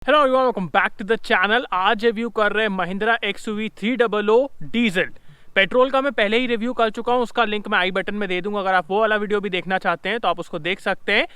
Hello everyone, welcome back to the channel. आज review कर रहे हैं महिंद्रा XUV 300 डीजल। पेट्रोल का मैं पहले ही रिव्यू कर चुका हूं, उसका लिंक मैं आई बटन में दे दूंगा। अगर आप वो वाला वीडियो भी देखना चाहते हैं तो आप उसको देख सकते हैं।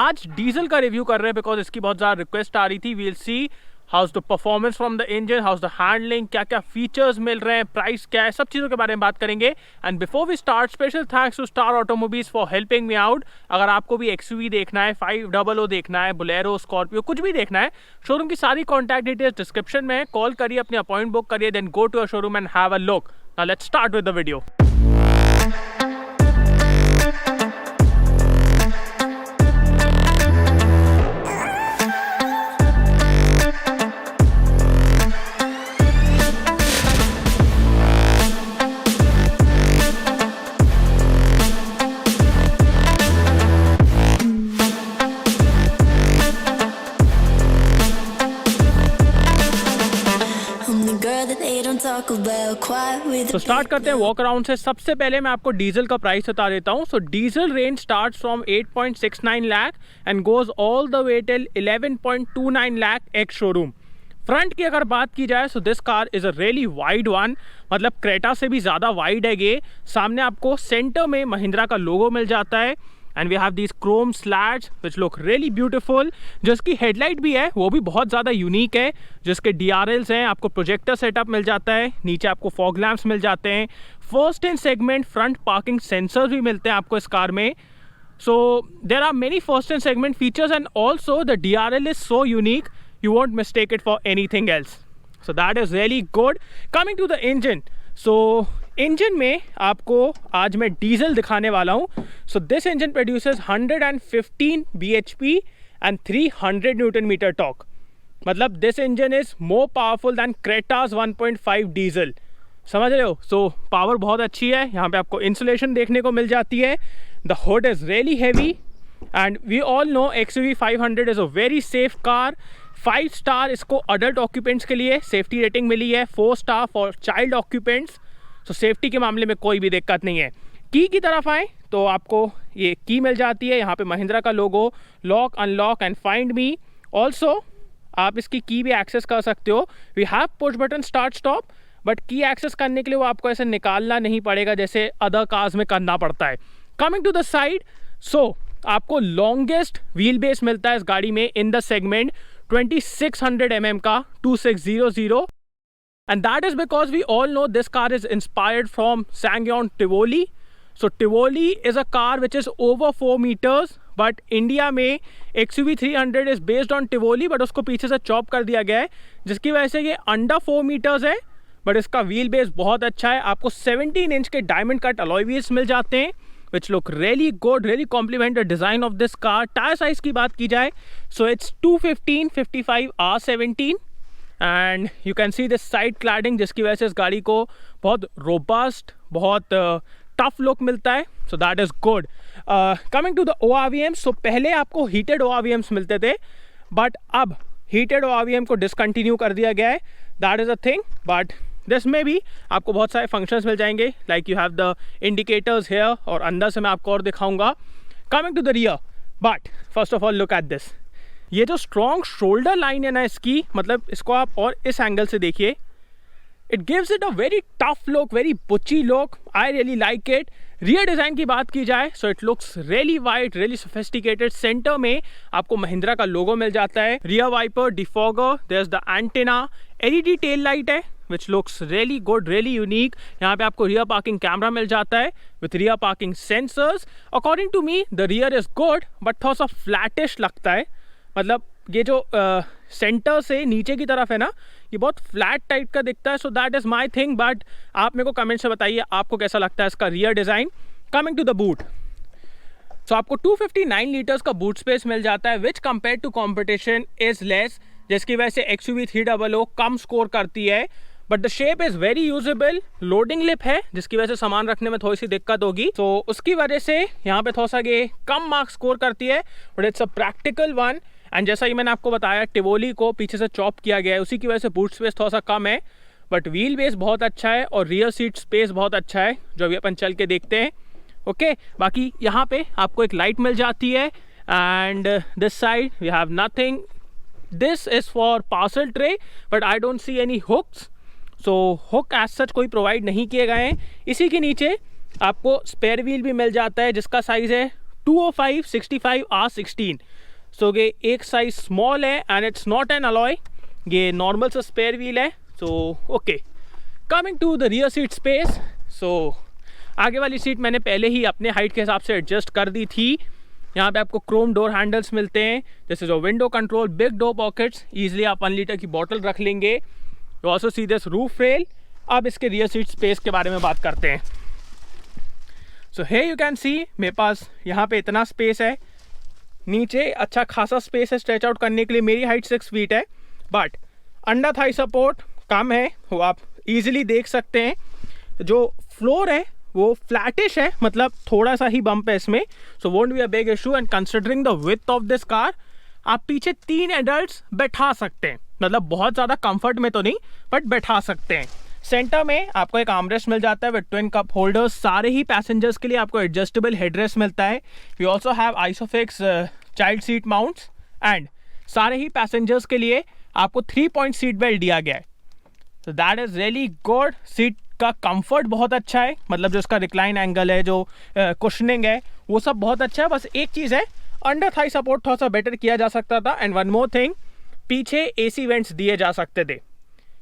आज डीजल का रिव्यू कर रहे हैं बिकॉज इसकी बहुत ज़्यादा रिक्वेस्ट आ रही थी। We'll see how's the performance from the engine, how's the handling, क्या क्या फीचर्स मिल रहे हैं, प्राइस क्या है, सब चीज़ों के बारे में बात करेंगे। And before we start, special thanks to star automobiles for helping me out. अगर आपको भी XUV देखना है, 500 देखना है, बोलेरो, स्कॉर्पियो, कुछ भी देखना है, शोरूम की सारी कॉन्टैक्ट डिटेल्स डिस्क्रिप्शन में है। कॉल करिए, अपनी अपॉइंटमेंट बुक करिए, then go to a showroom and have a look. Now let's start with the video. तो स्टार्ट करते हैं वॉक अराउंड से। सबसे पहले मैं आपको डीजल का प्राइस बता देता हूं। So diesel range starts from 8.69 lakh and goes all the way till 11.29 lakh ex showroom. Front की अगर बात की जाए, so this car is a really wide one, मतलब क्रेटा से भी ज़्यादा वाइड है ये। सामने आपको सेंटर में महिंद्रा का लोगो मिल जाता है and we have these chrome slats which look really beautiful. जिसकी हेडलाइट भी है वो भी बहुत ज़्यादा यूनिक है। जिसके DRLs हैं, आपको प्रोजेक्टर सेटअप मिल जाता है, नीचे आपको फॉग लैम्प्स मिल जाते हैं, first in segment front parking sensors भी मिलते हैं आपको इस कार में। So there are many first in segment features and also the DRL is so unique, you won't mistake it for anything else. So that is really good. Coming to the engine, so engine में आपको आज मैं diesel दिखाने वाला हूँ। So this engine produces 115 bhp and 300 Newton meter torque. मतलब this engine is more powerful than Creta's 1.5 diesel. समझ रहे हो? So पावर बहुत अच्छी है। यहाँ पे आपको इंसुलेशन देखने को मिल जाती है। The hood is really heavy and we all know XUV 500 is a very safe car. 5 star इसको अडल्ट ऑक्यूपेंट्स के लिए सेफ्टी रेटिंग मिली है, 4 star for child occupants. So safety के मामले में कोई भी दिक्कत नहीं है। की तरफ आए तो आपको ये की मिल जाती है, यहाँ पे महिंद्रा का logo, lock, unlock and find me. Also आप इसकी की भी एक्सेस कर सकते हो। We have push button start stop, but key access करने के लिए वो आपको ऐसे निकालना नहीं पड़ेगा जैसे अदर कार्स में करना पड़ता है। कमिंग टू द साइड, सो आपको लॉन्गेस्ट व्हील बेस मिलता है इस गाड़ी में इन द सेगमेंट, 2600 mm का 2600, and that is because we all know this car is inspired from SsangYong Tivoli. So Tivoli is a car which is over 4 meters, but India में XUV 300 is based on Tivoli, but उसको पीछे से chop कर दिया गया है, जिसकी वजह से ये अंडर 4 meters है, बट इसका व्हील बेस बहुत अच्छा है। आपको 17 इंच के डायमंड कट अलॉय व्हील्स मिल जाते हैं which look really good, really complement the design of this car. Tyre size की बात की जाए, so it's 215 55 R17 and you can see this side cladding, जिसकी वजह से इस गाड़ी को बहुत robust, बहुत टफ लुक मिलता है। so that is good. Coming to the ORVM, so पहले आपको heated ORVMs मिलते थे, but अब heated ORVM को discontinue कर दिया गया है। that is a thing, but this में भी आपको बहुत सारे फंक्शंस मिल जाएंगे, like you have the indicators here, और अंदर से मैं आपको और दिखाऊंगा। Coming to the rear, but first of all look at this. ये जो स्ट्रॉन्ग शोल्डर लाइन है ना इसकी, मतलब इसको आप और इस एंगल से देखिए, it gives it a very tough look, very butch look. I really like it. Rear design की बात की जाए, so it looks really wide, really sophisticated. Centre में आपको महिंद्रा का लोगो मिल जाता है, rear wiper, defogger, there is the antenna, LED tail light है which looks really good, really unique. यहाँ पे आपको rear parking camera मिल जाता है with rear parking sensors. According to me, the rear is good, but थोड़ा सा flattish लगता है। मतलब ये जो सेंटर से नीचे की तरफ है ना, ये बहुत फ्लैट टाइप का दिखता है। So that is my thing, but आप मेरे को कमेंट से बताइए आपको कैसा लगता है इसका rear design. Coming to the boot, so आपको 259 लीटर्स का बूट स्पेस मिल जाता है, which compare to competition is less, जिसकी वजह से XUV 300 कम स्कोर करती है। But the shape is very usable. Loading lip है, जिसकी वजह से सामान रखने में थोड़ी सी दिक्कत होगी, तो उसकी वजह से यहाँ पे थोड़ा सा ये कम मार्क्स स्कोर करती है, but it's a practical one. And जैसा ही मैंने आपको बताया, टिवोली को पीछे से चॉप किया गया है, उसी की वजह से बूट स्पेस थोड़ा सा कम है, बट व्हील बेस बहुत अच्छा है और रियर सीट स्पेस बहुत अच्छा है, जो अभी अपन चल के देखते हैं। ओके, बाकी यहाँ पे आपको एक लाइट मिल जाती है and this side we have nothing, this is for parcel tray, but I don't see any hooks, so hook as such कोई प्रोवाइड नहीं किए गए हैं। इसी के नीचे आपको स्पेयर व्हील भी मिल जाता है जिसका साइज़ है 205/65R16। सो ये एक साइज स्मॉल है and it's not an alloy, ये नॉर्मल सा स्पेयर व्हील है। So okay, coming to the rear seat space. So आगे वाली सीट मैंने पहले ही अपने हाइट के हिसाब से एडजस्ट कर दी थी। यहाँ पे आपको क्रोम डोर हैंडल्स मिलते हैं, जैसे जो window control, big door pockets, easily आप 1 लीटर की बॉटल रख लेंगे। You also see this roof rail. अब इसके रियर सीट स्पेस के बारे में बात करते हैं। सो हे यू कैन सी मेरे पास यहाँ पे इतना स्पेस है, नीचे अच्छा खासा स्पेस है स्ट्रेच आउट करने के लिए। मेरी हाइट 6 फीट है, बट अंडर थाई सपोर्ट कम है, वो आप इजीली देख सकते हैं। जो फ्लोर है वो फ्लैटिश है, मतलब थोड़ा सा ही बम्प है इसमें, so won't be a big issue. And considering the width of this car, आप पीछे 3 एडल्ट्स बैठा सकते हैं, मतलब बहुत ज़्यादा कंफर्ट में तो नहीं बट बैठा सकते हैं। सेंटर में आपको एक आर्मरेस्ट मिल जाता है विद ट्विन कप होल्डर्स। सारे ही पैसेंजर्स के लिए आपको एडजस्टेबल हेडरेस्ट मिलता है। We also have isofix child seat mounts and सारे ही पैसेंजर्स के लिए आपको 3 पॉइंट सीट बेल्ट दिया गया है। तो that is really good. Seat का कंफर्ट बहुत अच्छा है, मतलब जो इसका रिक्लाइन एंगल है, जो कुशनिंग है, वो सब बहुत अच्छा है। बस एक चीज़ है, अंडर थाई सपोर्ट थोड़ा सा बेटर किया जा सकता था। एंड वन मोर थिंग, पीछे एसी वेंट्स दिए जा सकते थे।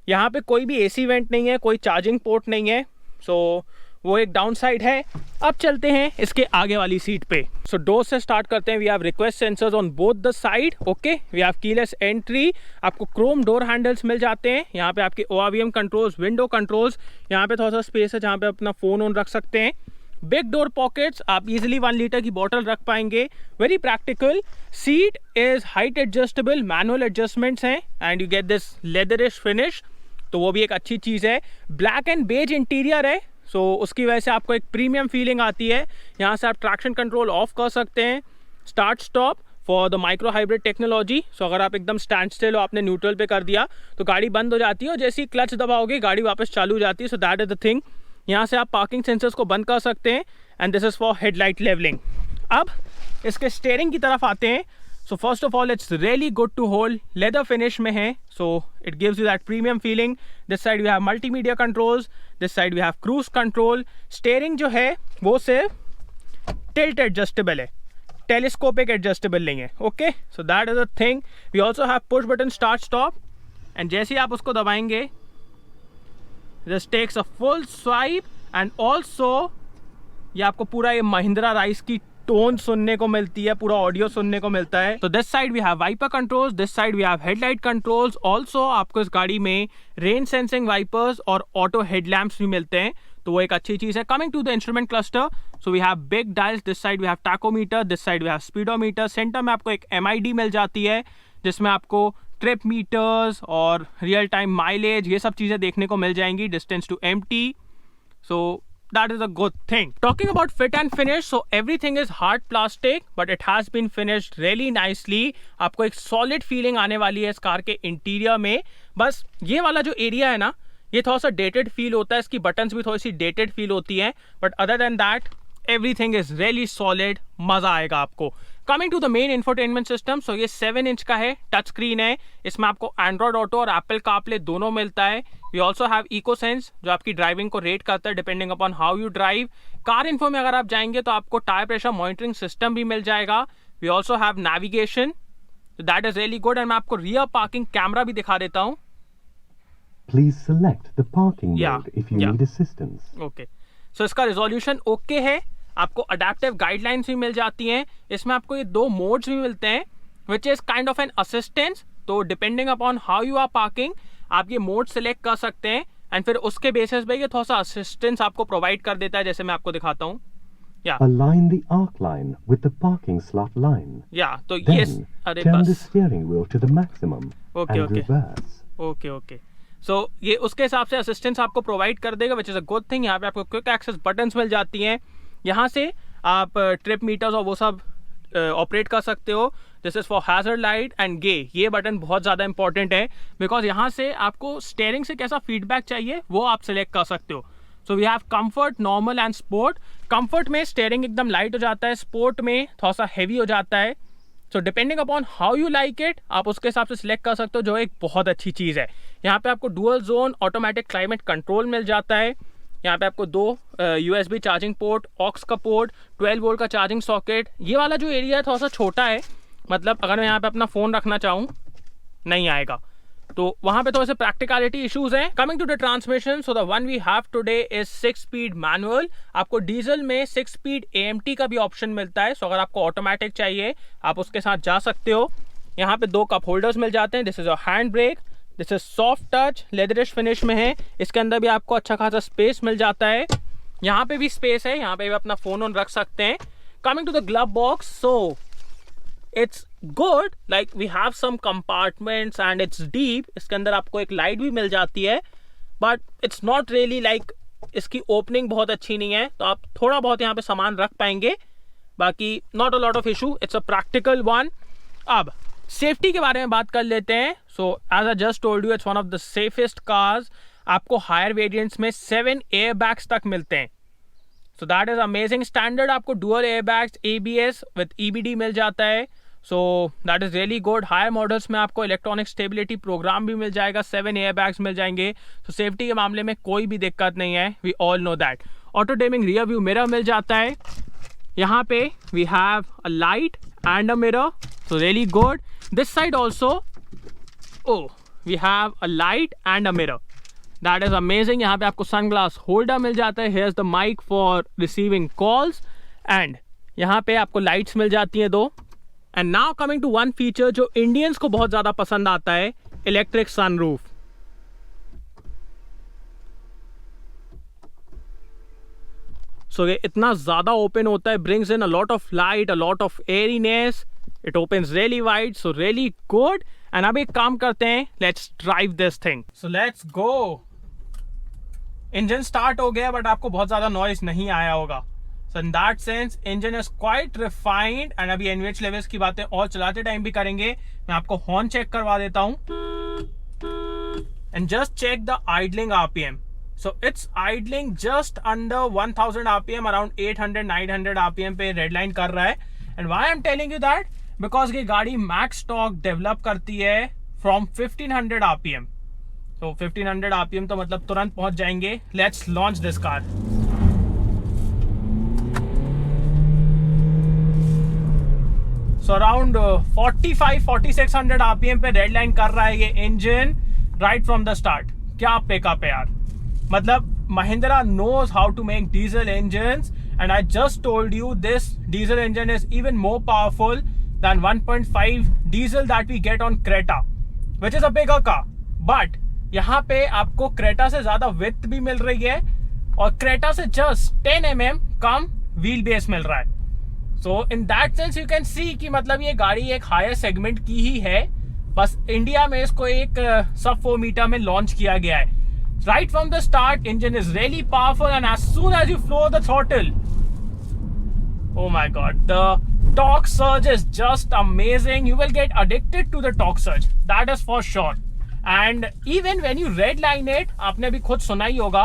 यहाँ पे कोई भी एसी वेंट नहीं है, कोई चार्जिंग पोर्ट नहीं है, सो वो एक डाउन साइड है। अब चलते हैं इसके आगे वाली सीट पे। सो डोर से स्टार्ट करते हैं। We have request sensors on both the side. Okay, we have keyless entry, आपको क्रोम डोर हैंडल्स मिल जाते हैं। यहाँ पे आपके ORVM कंट्रोल्स, विंडो कंट्रोल्स, यहाँ पे थोड़ा सा स्पेस है जहाँ पे अपना फ़ोन ऑन रख सकते हैं। बिग डोर पॉकेट्स, आप इजीली 1 लीटर की बॉटल रख पाएंगे, very practical. Seat is height adjustable, manual adjustments हैं and you get this leatherish finish, तो वो भी एक अच्छी चीज़ है। ब्लैक एंड बेज इंटीरियर है, सो उसकी वजह से आपको एक प्रीमियम फीलिंग आती है। यहाँ से आप ट्रैक्शन कंट्रोल ऑफ कर सकते हैं, start stop for the micro hybrid technology. So अगर आप एकदम स्टैंड स्टिल हो, आपने न्यूट्रल पे कर दिया तो गाड़ी बंद हो जाती है और जैसे ही क्लच दबाओगे गाड़ी वापस चालू हो जाती है। So that is the thing. यहाँ से आप पार्किंग सेंसर्स को बंद कर सकते हैं and this is for headlight levelling. अब इसके स्टीयरिंग की तरफ आते हैं। So first of all it's really good to hold, leather finish में है, so it gives you that premium feeling. This side we have multimedia controls, this side we have cruise control. Steering जो है वो सिर्फ tilt adjustable है, telescopic adjustable नहीं है। Okay, so that is a thing. We also have push button start stop and जैसे ही आप उसको दबाएंगे this takes a full swipe and also ये आपको पूरा ये महिंद्रा राइस की टोन सुनने को मिलती है, पूरा ऑडियो सुनने को मिलता है। तो this side we have wiper controls, this side we have headlight controls. Also आपको इस गाड़ी में रेन सेंसिंग वाइपर्स और ऑटो हेडलैम्प्स भी मिलते हैं, तो वो एक अच्छी चीज़ है। Coming to the instrument cluster, so we have big dials, this side we have tachometer, this side we have speedometer. Centre में आपको एक MID मिल जाती है जिसमें आपको ट्रिप मीटर्स और रियल टाइम माइलेज, ये सब चीज़ें देखने को मिल जाएंगी, distance to empty. So that is a good thing. Talking about fit and finish, so everything is hard plastic but it has been finished really nicely. आपको एक solid feeling आने वाली है इस कार के इंटीरियर में। बस ये वाला जो एरिया है ना, ये थोड़ा सा डेटेड फील होता है, इसकी बटन्स भी थोड़ी सी डेटेड फील होती हैं, but other than that everything is really solid, मज़ा आएगा आपको। Coming to the main infotainment system, so ये 7 इंच का है, टच स्क्रीन है, इसमें आपको एंड्रॉयड ऑटो और एप्पल कारप्ले दोनों मिलता है। वी ऑल्सो हैव इकोसेंस जो आपकी ड्राइविंग को रेट करता है depending upon how you drive. Car info में अगर आप जाएंगे तो आपको टायर प्रेशर मॉनिटरिंग सिस्टम भी मिल जाएगा। We also have navigation, that is really good. And मैं आपको रियर पार्किंग कैमरा भी दिखा देता हूँ। Please select the parking mode if you need assistance. Okay. So इसका रिजोल्यूशन ओके है, आपको अडेप्टिव गाइडलाइंस भी मिल जाती हैं। इसमें आपको ये 2 मोड्स भी मिलते हैं which is kind of an assistance. तो depending upon how you are parking आप ये मोड सेलेक्ट कर सकते हैं एंड फिर उसके बेसिस पे ये थोड़ा सा असिस्टेंस आपको प्रोवाइड कर देता है, जैसे मैं आपको दिखाता हूँ। Align the arc line with the parking slot line. तो Then ये अरे turn the बस steering wheel to the maximum Okay, and okay. reverse. Okay. So ये उसके हिसाब से असिस्टेंस आपको प्रोवाइड कर देगा which is a good thing. यहाँ पे आपको क्विक एक्सेस बटन्स मिल जाती हैं, यहाँ से आप ट्रिप मीटर्स और वो सब ऑपरेट कर सकते हो। This is for hazard light and गे, ये बटन बहुत ज़्यादा इंपॉर्टेंट है बिकॉज यहाँ से आपको स्टीयरिंग से कैसा फीडबैक चाहिए वो आप सिलेक्ट कर सकते हो। So we have comfort, normal and sport. Comfort में स्टीयरिंग एकदम लाइट हो जाता है, स्पोर्ट में थोड़ा सा हैवी हो जाता है। So depending upon how you like it, आप उसके हिसाब से सिलेक्ट कर सकते हो, जो एक बहुत अच्छी चीज़ है। यहाँ पे आपको dual zone automatic climate control मिल जाता है। यहाँ पे आपको 2 USB चार्जिंग पोर्ट, ऑक्स का पोर्ट, 12 वोल्ट का चार्जिंग सॉकेट। ये वाला जो एरिया है थोड़ा सा छोटा है, मतलब अगर मैं यहाँ पे अपना फ़ोन रखना चाहूँ नहीं आएगा, तो वहाँ पे थोड़े से प्रैक्टिकलिटी इश्यूज हैं। Coming to the transmission, so the one we have today is 6 speed manual. आपको डीजल में 6 स्पीड AMT का भी ऑप्शन मिलता है, सो अगर आपको ऑटोमेटिक चाहिए आप उसके साथ जा सकते हो। यहाँ पे 2 कप होल्डर्स मिल जाते हैं। This is a hand brake, this is soft touch, leatherish finish में है। इसके अंदर भी आपको अच्छा खासा स्पेस मिल जाता है। यहाँ पे भी स्पेस है, यहाँ पे भी अपना फोन ऑन रख सकते हैं। Coming to the glove box, so it's good, like we have some compartments and it's deep. इसके अंदर आपको एक लाइट भी मिल जाती है, but it's not really like इसकी ओपनिंग बहुत अच्छी नहीं है, तो आप थोड़ा बहुत यहाँ पे सामान रख पाएंगे, बाकी not a lot of issue, it's a practical one. अब सेफ्टी के बारे में बात कर लेते हैं। So as I just told you, it's one of the safest cars. आपको हायर वेरिएंट्स में 7 एयर बैग्स तक मिलते हैं, so that is amazing. Standard आपको dual air bags ABS with EBD मिल जाता है, so that is really good. Higher models में आपको इलेक्ट्रॉनिक स्टेबिलिटी प्रोग्राम भी मिल जाएगा, 7 एयर बैग्स मिल जाएंगे, तो सेफ्टी के मामले में कोई भी दिक्कत नहीं है, we all know that. Auto dimming rear view mirror मिल जाता है। यहाँ पे we have a light and a mirror, so really good. This side also we have a light and a mirror, that is amazing. यहाँ पे आपको sunglass holder मिल जाता है। Here is the mic for receiving calls, and यहाँ पे आपको lights मिल जाती हैं 2। And now coming to one feature जो इंडियंस को बहुत ज़्यादा पसंद आता है, इलेक्ट्रिक सनरूफ। सो ये इतना ज़्यादा ओपन होता है, brings in a lot of light, a lot of airiness, it opens really wide, so really good. And अब एक काम करते हैं, let's drive this thing, so let's go. Engine start हो गया, बट आपको बहुत ज़्यादा नॉइज नहीं आया होगा, so in that sense engine is quite refined. And अभी NVH लेवल्स की बातें और चलाते टाइम भी करेंगे। मैं आपको हॉर्न चेक करवा देता हूं, and just check the idling RPM। So it's idling just under 1000 RPM, around 800-900 RPM पे रेड लाइन कर रहा है। And why I am telling you that, because ये गाड़ी मैक्स टॉर्क डेवलप करती है फ्रॉम 1500 RPM। सो 1500 RPM तो मतलब तुरंत पहुंच जाएंगे। Let's launch this car. So around 45-4600 RPM पे रेड लाइन कर रहा है ये engine right from the start. क्या पिकअप है यार, मतलब Mahindra knows how to make diesel engines, and I just told you this diesel engine is even more powerful than 1.5 diesel that we get on Creta, which is a bigger car. But यहाँ पे आपको Creta से ज्यादा width भी मिल रही है, और Creta से जस्ट 10 mm कम व्हील बेस मिल रहा है। So in that sense you can see कि मतलब ये गाड़ी एक हायर सेगमेंट की ही है, बस इंडिया में इसको एक सब 4 मीटर में लॉन्च किया गया है। Right from the start engine is really powerful, and as soon as you flow the throttle, oh my god, the torque surge is just amazing. You will get addicted to the torque surge, that is for sure. And even when you redline it, आपने अभी खुद सुना ही होगा,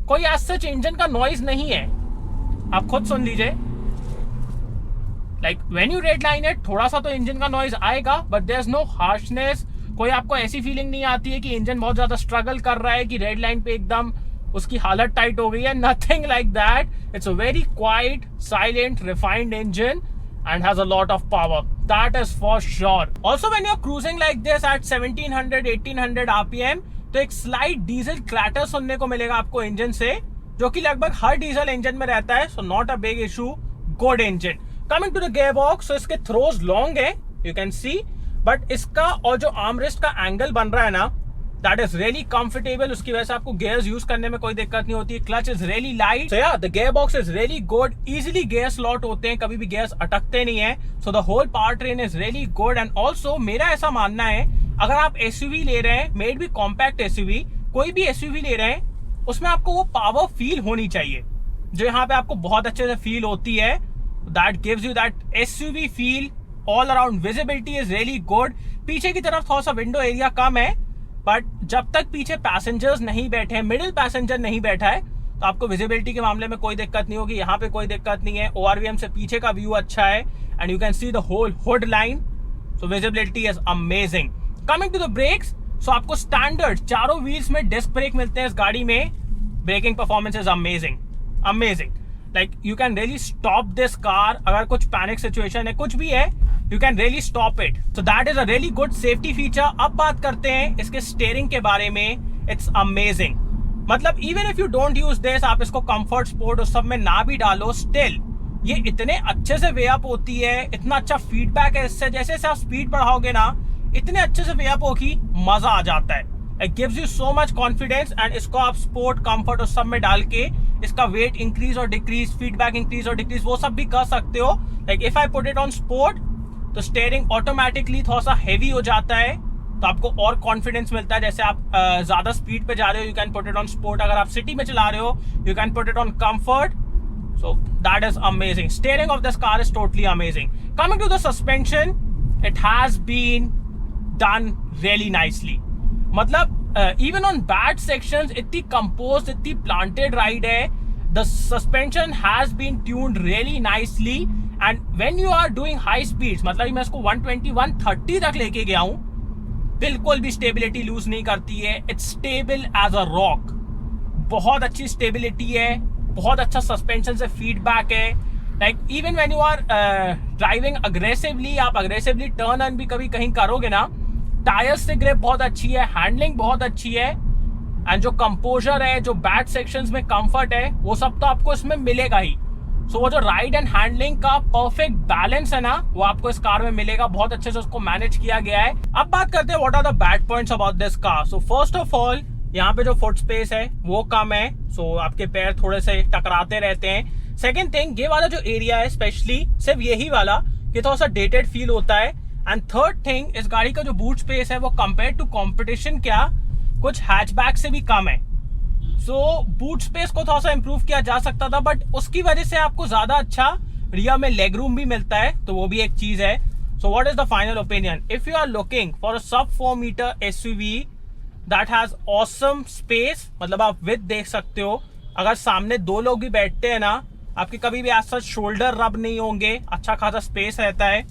कोई as such engine का noise नहीं है, आप खुद सुन लीजिए। Like when you redline it, थोड़ा सा तो इंजन का नॉइज आएगा, but there's no harshness. कोई आपको ऐसी फीलिंग नहीं आती है कि इंजन बहुत ज्यादा स्ट्रगल कर रहा है, कि रेड लाइन पे एकदम उसकी हालत टाइट हो गई है। Nothing like that, it's a very quite, silent, refined engine and has a lot of power, that is for sure. Also when you're cruising like this at 1700-1800 RPM, तो एक slight diesel clatter सुनने को मिलेगा आपको engine से, जो कि लगभग हर डीजल इंजन में रहता है, so not a big issue, good engine. Coming to the gear box, so इसके थ्रोज लॉन्ग है, यू कैन सी, बट इसका और जो आर्मरेस्ट का एंगल बन रहा है ना, दैट इज रियली कंफर्टेबल, उसकी वजह से आपको गियर्स यूज करने में कोई दिक्कत नहीं होती है। Clutch is really light, so yeah the gear box is really good, easily gear slot होते हैं, कभी भी गियर्स अटकते नहीं है, so the whole power train is really good. And also मेरा ऐसा मानना है, अगर आप SUV ले रहे हैं, मेड भी कॉम्पैक्ट SUV, कोई भी SUV ले रहे हैं, उसमें आपको वो पावर फील होनी चाहिए, जो यहाँ पे आपको बहुत अच्छे से फील होती है। That gives you that SUV feel all around. Visibility is really good, पीछे की तरफ थोड़ा सा विंडो एरिया कम है, बट जब तक पीछे पैसेंजर्स नहीं बैठे हैं, मिडिल पैसेंजर नहीं बैठा है, तो आपको विजिबिलिटी के मामले में कोई दिक्कत नहीं होगी, यहाँ पे कोई दिक्कत नहीं है। ORVM से पीछे का व्यू अच्छा है and you can see the whole hood line, so visibility is amazing. Coming to the brakes, so आपको स्टैंडर्ड चारों व्हील्स में डिस्क ब्रेक मिलते हैं इस गाड़ी में। Braking performance is amazing, like you can really stop this car. अगर कुछ पैनिक सिचुएशन है, कुछ भी है, you can really stop it, so that is a really good safety feature. अब बात करते हैं इसके स्टीयरिंग के बारे में। इट्स अमेजिंग, मतलब even if you don't use this, आप इसको कंफर्ट स्पोर्ट उस सब में ना भी डालो, स्टिल ये इतने अच्छे से वे अप होती है, इतना अच्छा फीडबैक है इससे। जैसे जैसे आप स्पीड बढ़ाओगे ना, इतने अच्छे से वे अप होगी, मजा आ जाता है। It gives you so much confidence and इसको आप स्पोर्ट कंफर्ट उस सब में डाल के इसका वेट इंक्रीज और डिक्रीज, फीडबैक इंक्रीज और डिक्रीज, वो सब भी कर सकते हो। Like if I put it on sport, तो स्टीयरिंग ऑटोमेटिकली थोड़ा सा हैवी हो जाता है, तो आपको और कॉन्फिडेंस मिलता है। जैसे आप ज्यादा स्पीड पे जा रहे हो, you can put it on sport. अगर आप सिटी में चला रहे हो, you can put it on comfort. So that is amazing. Steering of this car is totally amazing. Coming to the suspension, it has been done really nicely. मतलब even on bad sections, इतनी composed, इतनी planted ride है. The suspension has been tuned really nicely. And when you are doing high speeds, मतलब मैं इसको 120, 130 तक लेके गया हूँ, बिल्कुल भी स्टेबिलिटी लूज नहीं करती है। It's stable as a rock, बहुत अच्छी स्टेबिलिटी है, बहुत अच्छा सस्पेंशन से फीडबैक है। Like even when you are driving aggressively, आप अग्रेसिवली टर्न भी कभी कहीं करोगे ना, टायर्स से ग्रिप बहुत अच्छी है, हैंडलिंग बहुत अच्छी है, एंड जो कंपोजर है, जो बैड सेक्शंस में कंफर्ट है, वो सब तो आपको इसमें मिलेगा ही। सो वो जो राइड एंड हैंडलिंग का परफेक्ट बैलेंस है ना, वो आपको इस कार में मिलेगा। बहुत अच्छे से उसको मैनेज किया गया है। अब बात करते हैं what are the bad points about this car. So first of all, यहाँ पे जो फुट स्पेस है वो कम है, सो आपके पैर थोड़े से टकराते रहते हैं। सेकेंड थिंग, ये वाला जो एरिया है स्पेशली, सिर्फ यही वाला, ये थोड़ा सा डेटेड फील होता है। एंड थर्ड थिंग, इस गाड़ी का जो बूट स्पेस है वो कंपेयर टू कॉम्पिटिशन क्या कुछ हैचबैक से भी कम है। सो बूट स्पेस को थोड़ा सा इंप्रूव किया जा सकता था, बट उसकी वजह से आपको ज्यादा अच्छा रियर में लेग रूम भी मिलता है, तो वो भी एक चीज है। So what is the final opinion? If you are looking for a sub 4 metre SUV that has awesome space, मतलब आप विद देख सकते हो, अगर सामने दो लोग भी बैठते हैं ना, आपके कभी भी ऐसा शोल्डर रब नहीं होंगे, अच्छा खासा स्पेस रहता है,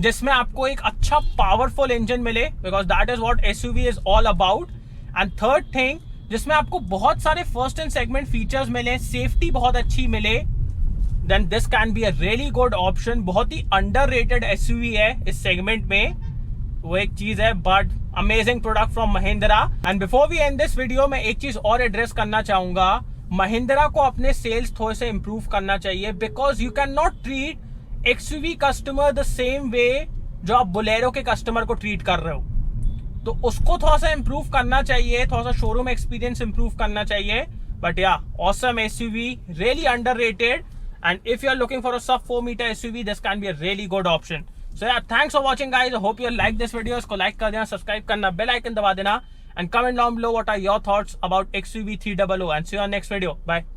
जिसमें आपको एक अच्छा पावरफुल इंजन मिले, because that is what SUV is all about. And third thing, जिसमें आपको बहुत सारे फर्स्ट एंड सेगमेंट फीचर्स मिले, सेफ्टी बहुत अच्छी मिले, then this can be a really good option. बहुत ही अंडररेटेड SUV है इस सेगमेंट में, वो एक चीज है, but amazing product from Mahindra. And before we end this video, मैं एक चीज और एड्रेस करना चाहूंगा, महिंद्रा को अपने सेल्स थोड़े से इंप्रूव करना चाहिए, because you can not treat XUV customer the same way जो आप बोलेरो के कस्टमर को ट्रीट कर रहे हो। तो उसको थोड़ा सा इंप्रूव करना चाहिए, थोड़ा सा शोरूम एक्सपीरियंस इंप्रूव करना चाहिए। But yeah, awesome SUV, really underrated, and if you are looking for a sub 4 metre SUV, this can be a really good option. So yeah, thanks for watching guys. I hope you like this video. इसको like कर देना, subscribe करना, bell icon दबा देना, and comment down below what are your thoughts about XUV 300, and see you on next video. Bye.